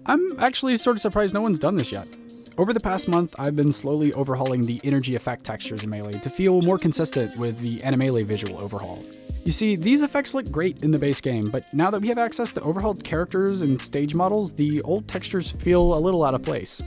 I'm actually sort of surprised no one's done this yet. Over the past month, I've been slowly overhauling the energy effect textures in Melee to feel more consistent with the Animelee visual overhaul. You see, these effects look great in the base game, but now that we have access to overhauled characters and stage models, the old textures feel a little out of place.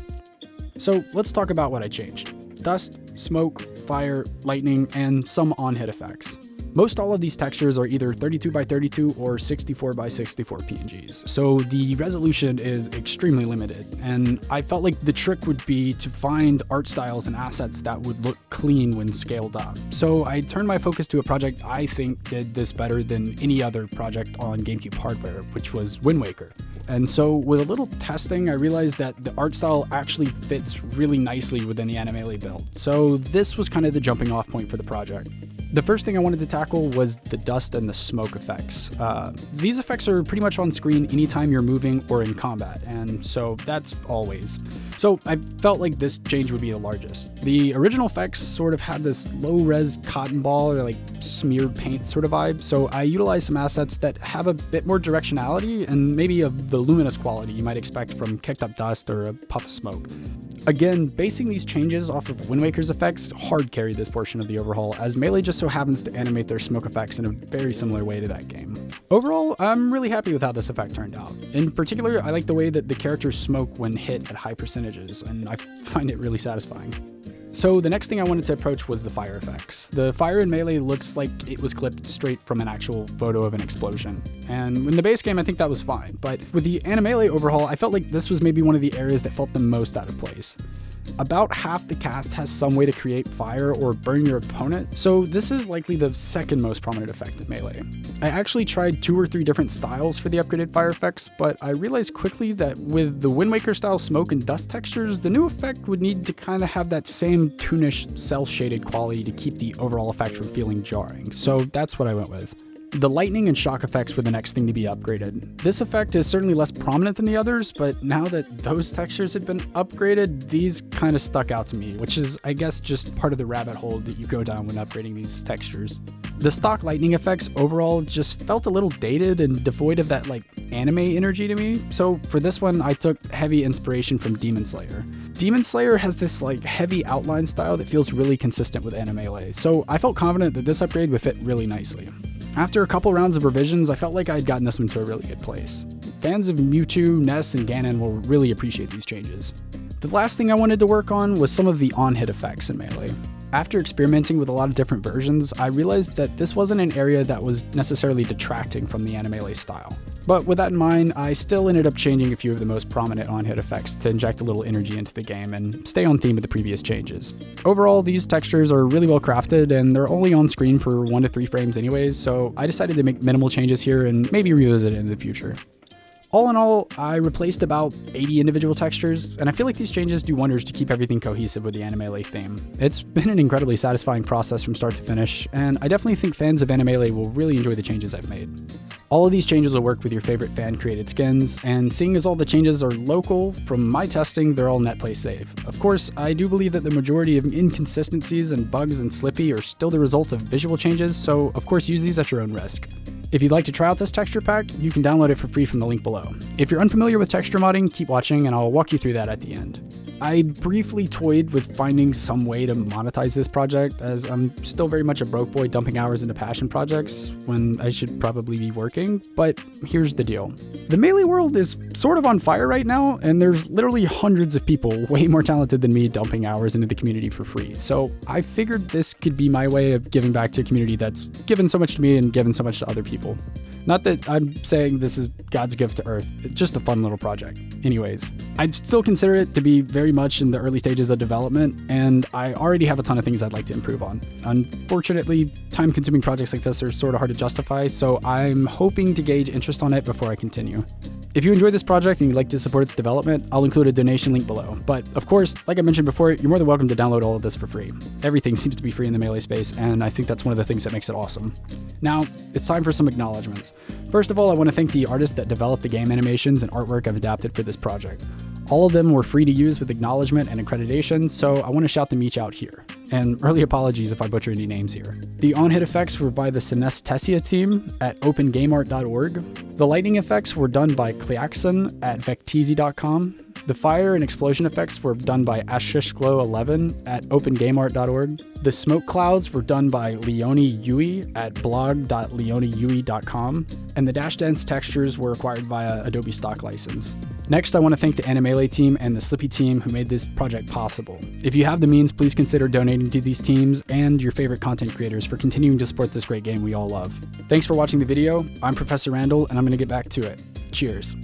So let's talk about what I changed. Dust, smoke, fire, lightning, and some on-hit effects. Most all of these textures are either 32x32 or 64x64 PNGs, so the resolution is extremely limited, and I felt like the trick would be to find art styles and assets that would look clean when scaled up. So I turned my focus to a project I think did this better than any other project on GameCube hardware, which was Wind Waker. And so with a little testing, I realized that the art style actually fits really nicely within the Animelee build, so this was kind of the jumping off point for the project. The first thing I wanted to tackle was the dust and the smoke effects. These effects are pretty much on screen anytime you're moving or in combat, and so that's always. So I felt like this change would be the largest. The original effects sort of had this low-res cotton ball or like smeared paint sort of vibe, so I utilized some assets that have a bit more directionality and maybe of the luminous quality you might expect from kicked up dust or a puff of smoke. Again, basing these changes off of Wind Waker's effects hard carried this portion of the overhaul, as Melee just so happens to animate their smoke effects in a very similar way to that game. Overall, I'm really happy with how this effect turned out. In particular, I like the way that the characters smoke when hit at high percentages, and I find it really satisfying. So the next thing I wanted to approach was the fire effects. The fire in Melee looks like it was clipped straight from an actual photo of an explosion. And in the base game, I think that was fine. But with the Animelee overhaul, I felt like this was maybe one of the areas that felt the most out of place. About half the cast has some way to create fire or burn your opponent, so this is likely the second most prominent effect in Melee. I actually tried 2 or 3 different styles for the upgraded fire effects, but I realized quickly that with the Wind Waker style smoke and dust textures, the new effect would need to kind of have that same toonish cel-shaded quality to keep the overall effect from feeling jarring, so that's what I went with. The lightning and shock effects were the next thing to be upgraded. This effect is certainly less prominent than the others, but now that those textures had been upgraded, these kind of stuck out to me, which is, I guess, just part of the rabbit hole that you go down when upgrading these textures. The stock lightning effects overall just felt a little dated and devoid of that like anime energy to me, so for this one I took heavy inspiration from Demon Slayer. Demon Slayer has this like heavy outline style that feels really consistent with Animelee, so I felt confident that this upgrade would fit really nicely. After a couple rounds of revisions, I felt like I had gotten this into a really good place. Fans of Mewtwo, Ness, and Ganon will really appreciate these changes. The last thing I wanted to work on was some of the on-hit effects in Melee. After experimenting with a lot of different versions, I realized that this wasn't an area that was necessarily detracting from the Animelee style. But with that in mind, I still ended up changing a few of the most prominent on-hit effects to inject a little energy into the game and stay on theme with the previous changes. Overall, these textures are really well crafted and they're only on screen for 1 to 3 frames anyways, so I decided to make minimal changes here and maybe revisit it in the future. All in all, I replaced about 80 individual textures, and I feel like these changes do wonders to keep everything cohesive with the Animelee theme. It's been an incredibly satisfying process from start to finish, and I definitely think fans of Animelee will really enjoy the changes I've made. All of these changes will work with your favorite fan-created skins, and seeing as all the changes are local, from my testing, they're all netplay safe. Of course, I do believe that the majority of inconsistencies and bugs in Slippy are still the result of visual changes, so of course use these at your own risk. If you'd like to try out this texture pack, you can download it for free from the link below. If you're unfamiliar with texture modding, keep watching and I'll walk you through that at the end. I briefly toyed with finding some way to monetize this project, as I'm still very much a broke boy dumping hours into passion projects when I should probably be working, but here's the deal. The Melee world is sort of on fire right now, and there's literally hundreds of people way more talented than me dumping hours into the community for free, so I figured this could be my way of giving back to a community that's given so much to me and given so much to other people. Not that I'm saying this is God's gift to Earth, it's just a fun little project. Anyways, I'd still consider it to be very much in the early stages of development, and I already have a ton of things I'd like to improve on. Unfortunately, time-consuming projects like this are sort of hard to justify, so I'm hoping to gauge interest on it before I continue. If you enjoyed this project and you'd like to support its development, I'll include a donation link below. But of course, like I mentioned before, you're more than welcome to download all of this for free. Everything seems to be free in the Melee space, and I think that's one of the things that makes it awesome. Now, it's time for some acknowledgements. First of all, I want to thank the artists that developed the game animations and artwork I've adapted for this project. All of them were free to use with acknowledgement and accreditation, so I want to shout them each out here. and early apologies if I butcher any names here. The on-hit effects were by the Synesthesia team at opengameart.org. The lightning effects were done by Kleaxon at vecteezy.com. The fire and explosion effects were done by Ashishglow11 at opengameart.org. The smoke clouds were done by Leonie Yui at blog.leonieyui.com. And the dash dance textures were acquired via Adobe stock license. Next, I want to thank the Animelee team and the Slippy team who made this project possible. If you have the means, please consider donating to these teams and your favorite content creators for continuing to support this great game we all love. Thanks for watching the video. I'm Professor Randall, and I'm going to get back to it. Cheers.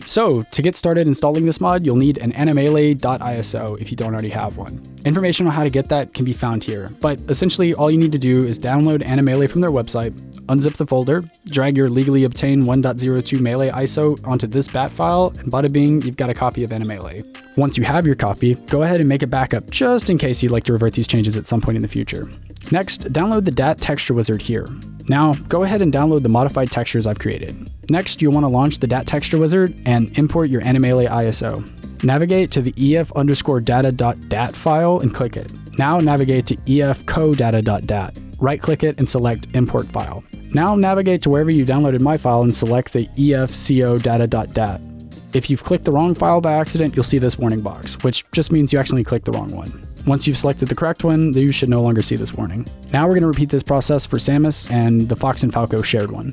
So, to get started installing this mod, you'll need an animelee.iso if you don't already have one. Information on how to get that can be found here, but essentially all you need to do is download Animelee from their website, unzip the folder, drag your legally obtained 1.02 Melee ISO onto this bat file, and bada bing, you've got a copy of Animelee. Once you have your copy, go ahead and make a backup just in case you'd like to revert these changes at some point in the future. Next, download the DAT texture wizard here. Now, go ahead and download the modified textures I've created. Next, you'll want to launch the DAT texture wizard and import your Animelee ISO. Navigate to the ef_data.dat file and click it. Now navigate to efcodata.dat. Right-click it and select Import File. Now navigate to wherever you downloaded my file and select the efcodata.dat. If you've clicked the wrong file by accident, you'll see this warning box, which just means you actually clicked the wrong one. Once you've selected the correct one, you should no longer see this warning. Now we're going to repeat this process for Samus and the Fox and Falco shared one.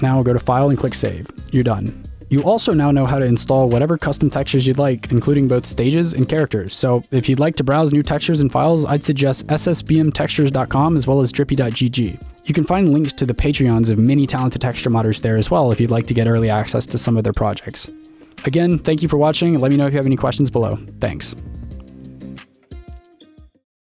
Now we'll go to File and click Save. You're done. You also now know how to install whatever custom textures you'd like, including both stages and characters. So if you'd like to browse new textures and files, I'd suggest ssbmtextures.com as well as drippy.gg. You can find links to the Patreons of many talented texture modders there as well if you'd like to get early access to some of their projects. Again, thank you for watching, and let me know if you have any questions below. Thanks.